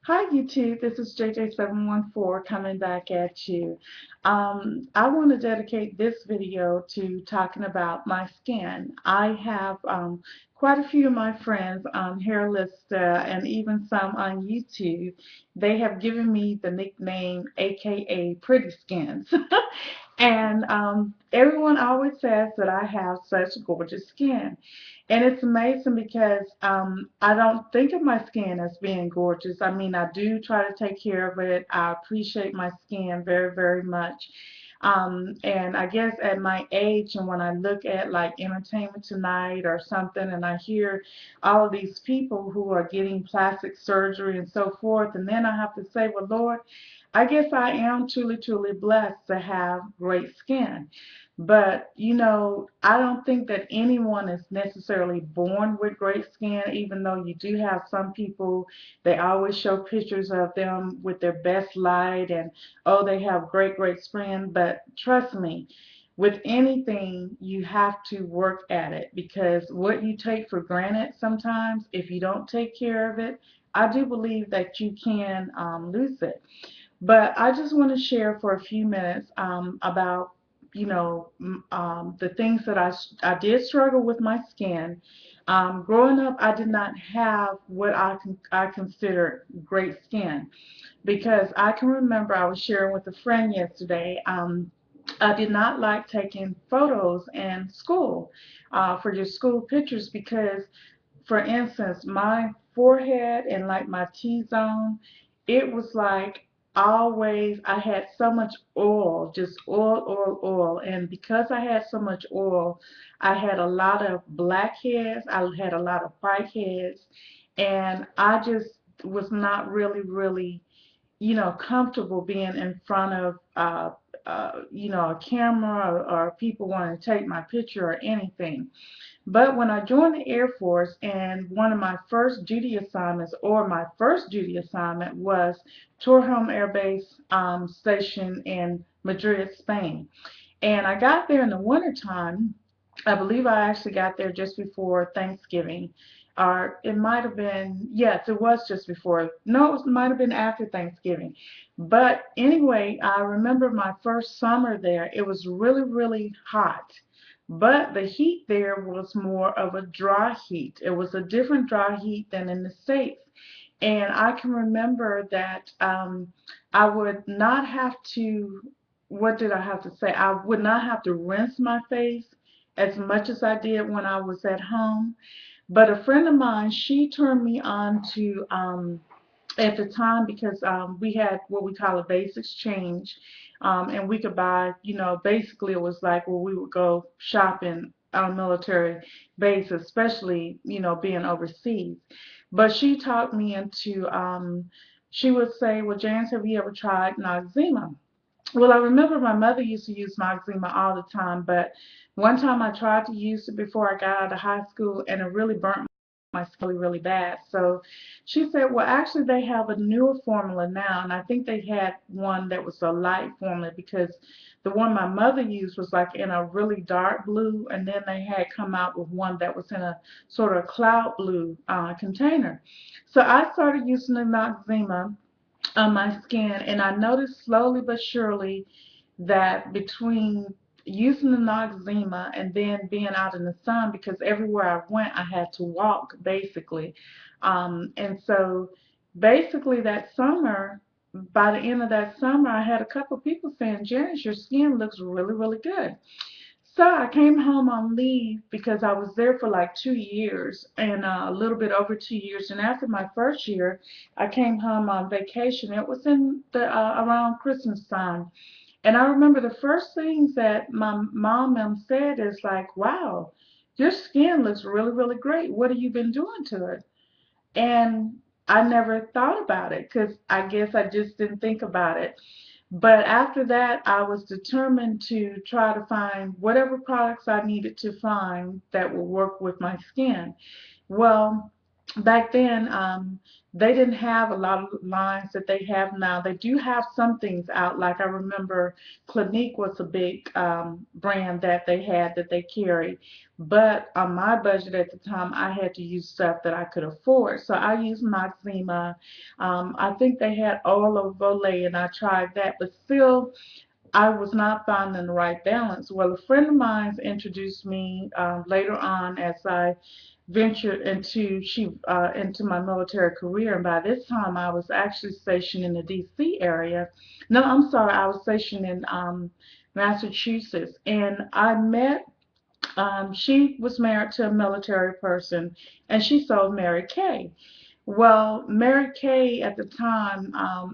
Hi YouTube, this is JJ714 coming back at you. I want to dedicate this video to talking about my skin. I have quite a few of my friends on Hairlista and even some on YouTube. They have given me the nickname A.K.A. Pretty Skins. And everyone always says that I have such gorgeous skin. And it's amazing because I don't think of my skin as being gorgeous. I mean, I do try to take care of it. I appreciate my skin very, very much. And I guess at my age, and when I look at like Entertainment Tonight or something, and I hear all of these people who are getting plastic surgery and so forth, and then I have to say, well, Lord, I guess I am truly, truly blessed to have great skin. But, I don't think that anyone is necessarily born with great skin, even though you do have some people, they always show pictures of them with their best light and, oh, they have great, great skin. But trust me, with anything, you have to work at it because what you take for granted sometimes, if you don't take care of it, I do believe that you can lose it. But I just want to share for a few minutes about, the things that I did struggle with my skin. Growing up, I did not have what I consider great skin because I can remember I was sharing with a friend yesterday. I did not like taking photos in school for your school pictures because, for instance, my forehead and like my T-zone, it was like always I had so much oil, just oil, oil, oil. And because I had so much oil, I had a lot of blackheads, I had a lot of whiteheads, and I just was not really, really, comfortable being in front of, a camera or people wanting to take my picture or anything. But when I joined the Air Force, and one of my first duty assignments, or my first duty assignment, was Torrejon Air Base station in Madrid, Spain. And I got there in the wintertime. I believe I actually got there just before Thanksgiving. Or it might have been, yes, it was just before. No, it might have been after Thanksgiving. But anyway, I remember my first summer there. It was really, really hot. But the heat there was more of a dry heat. It was a different dry heat than in the States. And I can remember that I would not have to, what did I have to say? I would not have to rinse my face as much as I did when I was at home. But a friend of mine, she turned me on to, at the time, because we had what we call a base exchange, and we could buy, basically it was like where we would go shopping on a military base, especially, being overseas. But she talked me into, she would say, well, James, have you ever tried Noxzema? Well, I remember my mother used to use Noxzema all the time, but one time I tried to use it before I got out of high school, and it really burnt my skin really, really bad. So she said, well, actually, they have a newer formula now, and I think they had one that was a light formula because the one my mother used was like in a really dark blue, and then they had come out with one that was in a sort of cloud blue container. So I started using the Noxzema on my skin, and I noticed slowly but surely that between using the Noxzema and then being out in the sun, because everywhere I went I had to walk basically, and so basically that summer, by the end of that summer, I had a couple people saying, Janice, your skin looks really, really good. So I came home on leave because I was there for like 2 years, and a little bit over 2 years. And after my first year, I came home on vacation. It was in the around Christmas time, and I remember the first things that my mom said is like, "Wow, your skin looks really, really great. What have you been doing to it?" And I never thought about it because I guess I just didn't think about it. But after that, I was determined to try to find whatever products I needed to find that would work with my skin. Well, back then, they didn't have a lot of lines that they have now. They do have some things out, like I remember Clinique was a big brand that they had that they carried. But on my budget at the time, I had to use stuff that I could afford. So I used Noxzema. I think they had oil of Olay, and I tried that, but still, I was not finding the right balance. Well, a friend of mine introduced me later on as I ventured into my military career, and by this time I was actually stationed in the D.C. area. No, I'm sorry, I was stationed in Massachusetts, and I met. She was married to a military person, and she sold Mary Kay. Well, Mary Kay at the time,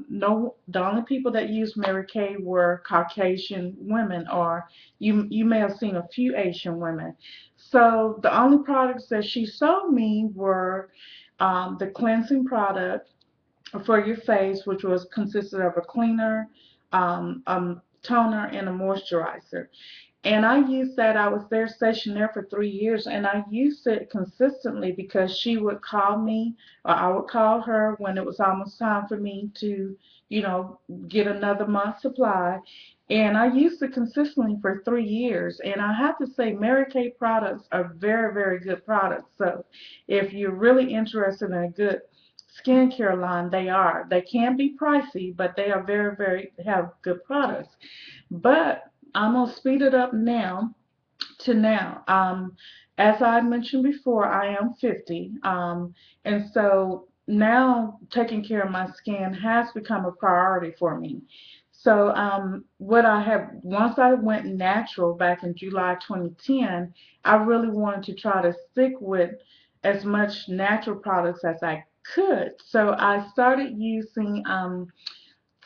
no, the only people that used Mary Kay were Caucasian women, or you may have seen a few Asian women. So the only products that she sold me were the cleansing product for your face, which was consisted of a cleaner, toner, and a moisturizer. And I used that. I was there stationed there for 3 years, and I used it consistently because she would call me, or I would call her when it was almost time for me to, you know, get another month's supply. And I used it consistently for 3 years. And I have to say, Mary Kay products are very, very good products. So if you're really interested in a good skincare line, they are. They can be pricey, but they are very, very have good products. But I'm gonna speed it up now to now. As I mentioned before, I am 50, and so now taking care of my skin has become a priority for me. So, what I have once I went natural back in July 2010, I really wanted to try to stick with as much natural products as I could. So I started using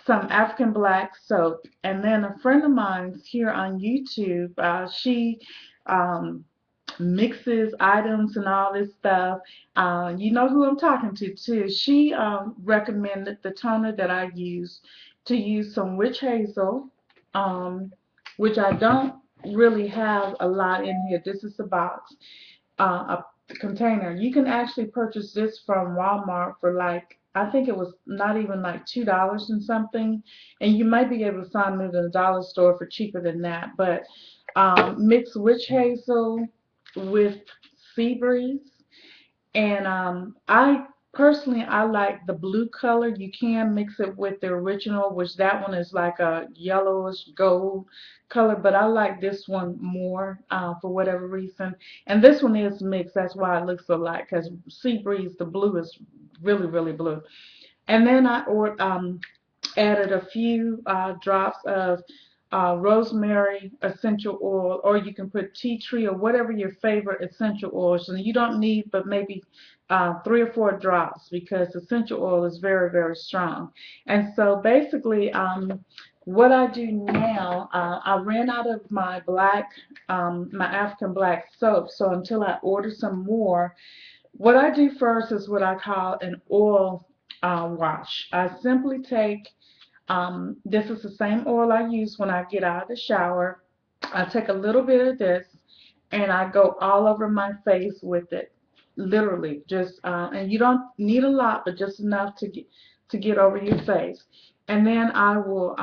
some African black soap, and then a friend of mine here on YouTube, she um, mixes items and all this stuff. You know who I'm talking to too. She recommended the toner that I use to use some witch hazel, um, which I don't really have a lot in here. This is the box, a container. You can actually purchase this from Walmart for like, I think it was not even like $2 and something, and you might be able to find it in a dollar store for cheaper than that. But mix witch hazel with sea breeze, and I personally I like the blue color. You can mix it with the original, which that one is like a yellowish gold color, but I like this one more for whatever reason. And this one is mixed. That's why it looks alike. Because Sea Breeze, the blue is really really blue. And then added a few drops of rosemary essential oil, or you can put tea tree or whatever your favorite essential oils. And you don't need but maybe 3 or 4 drops because essential oil is very, very strong. And so basically, what I do now, I ran out of my my African black soap. So until I order some more, what I do first is what I call an oil wash. I simply take this is the same oil I use when I get out of the shower. I take a little bit of this and I go all over my face with it, literally. Just and you don't need a lot, but just enough to get over your face. And then I will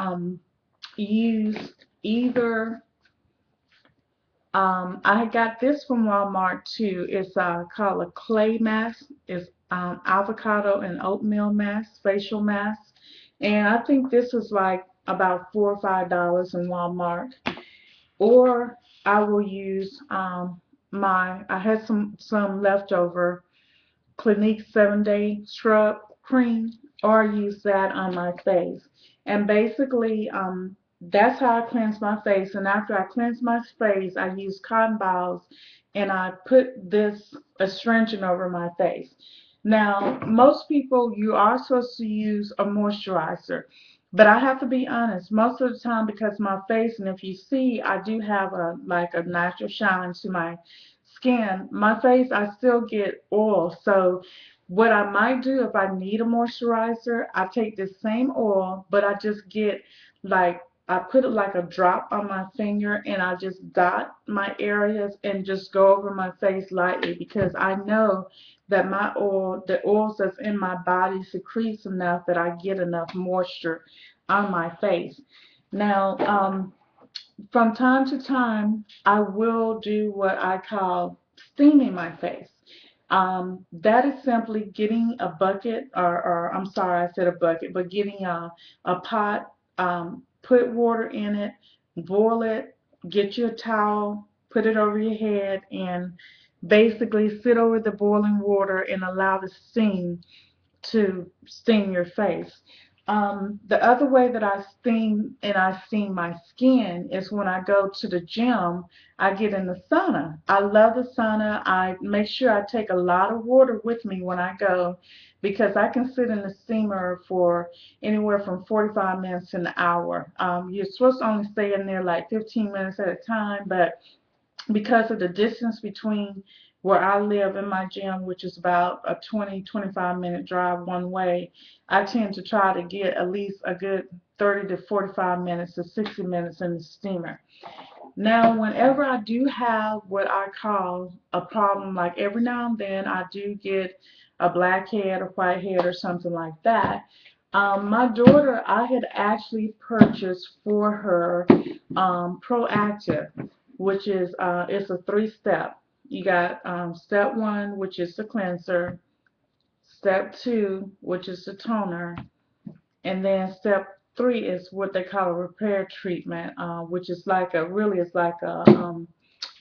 use either I got this from Walmart too. It's called a clay mask. It's avocado and oatmeal mask, facial mask. And I think this is like about $4 or $5 in Walmart. Or I will use I had some leftover Clinique 7-day scrub cream, or use that on my face. And basically, that's how I cleanse my face. And after I cleanse my face, I use cotton balls and I put this astringent over my face. Now, most people, you are supposed to use a moisturizer. But I have to be honest, most of the time because my face, and if you see, I do have a like a natural shine to my skin, my face, I still get oil. So what I might do if I need a moisturizer, I take the same oil, but I just get like I put it like a drop on my finger and I just dot my areas and just go over my face lightly because I know that the oils that's in my body secretes enough that I get enough moisture on my face. Now, from time to time, I will do what I call steaming my face. That is simply getting a bucket, or I'm sorry, I said a bucket, but getting a pot, put water in it, boil it, get you a towel, put it over your head, and basically sit over the boiling water and allow the steam to steam your face. The other way that I steam my skin is when I go to the gym, I get in the sauna. I love the sauna. I make sure I take a lot of water with me when I go because I can sit in the steamer for anywhere from 45 minutes to an hour. You're supposed to only stay in there like 15 minutes at a time, but because of the distance between where I live and my gym, which is about a 20-25 minute drive one way, I tend to try to get at least a good 30 to 45 minutes to 60 minutes in the steamer. Now, whenever I do have what I call a problem, like every now and then I do get a blackhead or whitehead or something like that. My daughter, I had actually purchased for her Proactive, which is it's a three-step. You got step one, which is the cleanser, step two, which is the toner, and then step three is what they call a repair treatment, which is like a really is like a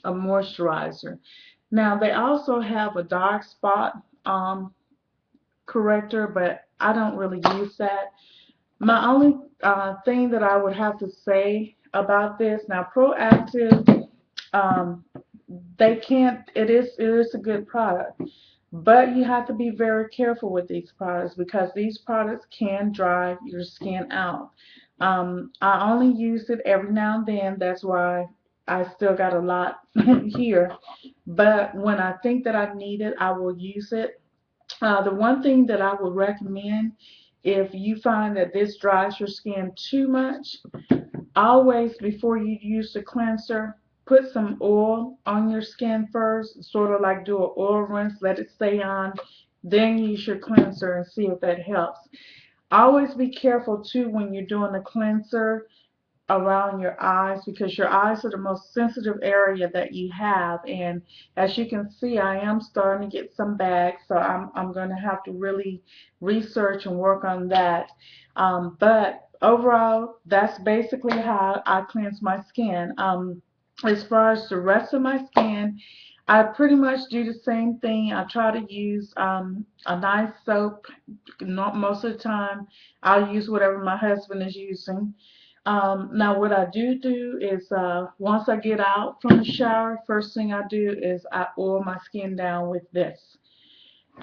moisturizer. Now they also have a dark spot corrector, but I don't really use that. My only thing that I would have to say about this now, Proactive, um, they can't. It is a good product, but you have to be very careful with these products because these products can dry your skin out. I only use it every now and then. That's why I still got a lot here. But when I think that I need it, I will use it. The one thing that I would recommend if you find that this dries your skin too much, always before you use the cleanser, put some oil on your skin first, sort of like do an oil rinse, let it stay on, then use your cleanser and see if that helps. Always be careful too when you're doing the cleanser around your eyes because your eyes are the most sensitive area that you have, and as you can see I am starting to get some bags, so I'm going to have to really research and work on that. But overall that's basically how I cleanse my skin. As far as the rest of my skin, I pretty much do the same thing. I try to use a nice soap. Not most of the time I'll use whatever my husband is using. Now what I do is once I get out from the shower, first thing I do is I oil my skin down with this.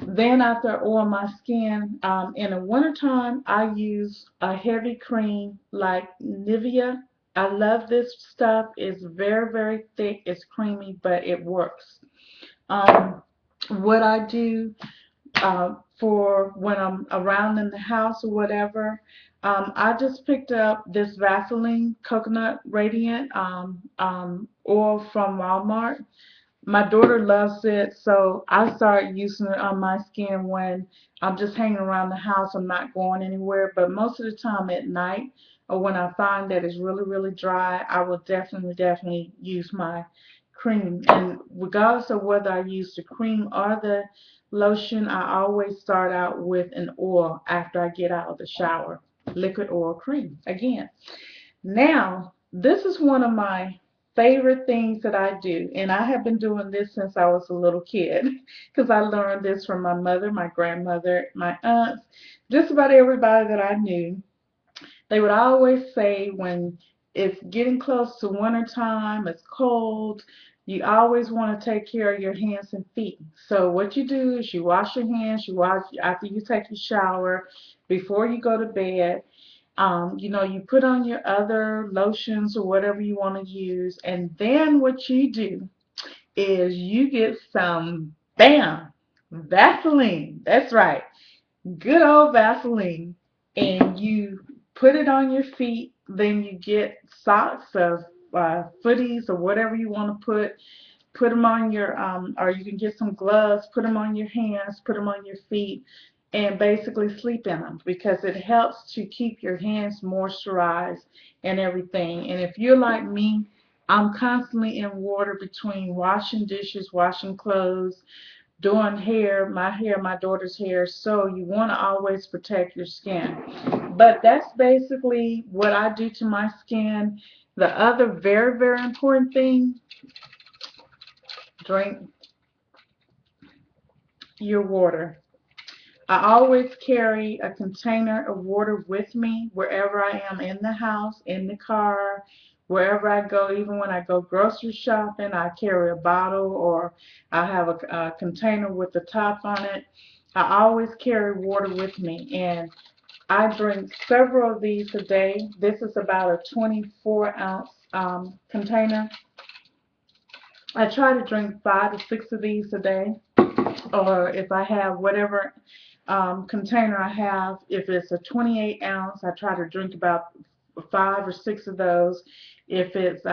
Then after I oil my skin, in the wintertime I use a heavy cream like Nivea. I love this stuff. It's very, very thick. It's creamy, but it works. Um, what I do for when I'm around in the house or whatever. I just picked up this Vaseline Coconut Radiant oil from Walmart. My daughter loves it, so I started using it on my skin when I'm just hanging around the house. I'm not going anywhere, but most of the time at night or when I find that it's really, really dry, I will definitely use my cream. And regardless of whether I use the cream or the lotion, I always start out with an oil after I get out of the shower. Liquid oil cream again. Now, this is one of my favorite things that I do, and I have been doing this since I was a little kid because I learned this from my mother, my grandmother, my aunts, just about everybody that I knew. They would always say when it's getting close to winter time, it's cold, you always want to take care of your hands and feet. So what you do is you wash your hands, you wash after you take your shower, before you go to bed. You put on your other lotions or whatever you want to use, and then what you do is you get some, bam, Vaseline. That's right, good old Vaseline, and you put it on your feet then you get socks of footies or whatever you want to put them on your, or you can get some gloves, put them on your hands, put them on your feet, and basically sleep in them because it helps to keep your hands moisturized and everything. And if you're like me, I'm constantly in water between washing dishes, washing clothes, doing hair, my daughter's hair, so you want to always protect your skin. But that's basically what I do to my skin. The other very, very important thing, drink your water. I always carry a container of water with me wherever I am in the house, in the car, wherever I go. Even when I go grocery shopping, I carry a bottle or I have a container with the top on it. I always carry water with me, and I drink several of these a day. This is about a 24-ounce container. I try to drink 5 to 6 of these a day, or if I have whatever container I have, if it's a 28 ounce, I try to drink about 5 or 6 of those. If it's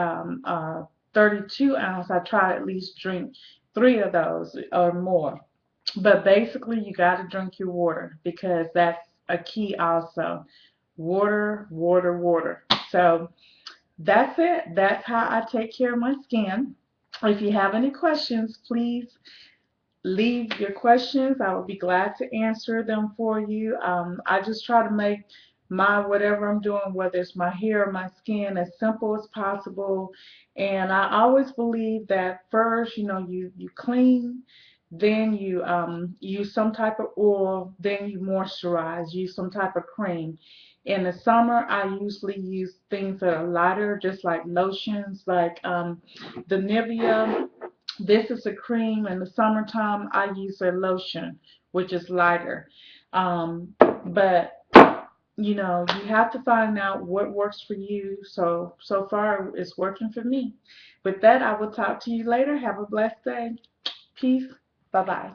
32 ounce, I try to at least drink 3 of those or more. But basically, you got to drink your water because that's a key also. Water, water, water. So that's it. That's how I take care of my skin. If you have any questions, please leave your questions. I will be glad to answer them for you. I just try to make my whatever I'm doing, whether it's my hair or my skin, as simple as possible. And I always believe that first, you clean, then you use some type of oil, then you moisturize, use some type of cream. In the summer, I usually use things that are lighter, just like lotions, like the Nivea. This is a cream. In the summertime, I use a lotion, which is lighter. But you have to find out what works for you. So far, it's working for me. With that, I will talk to you later. Have a blessed day. Peace. Bye bye.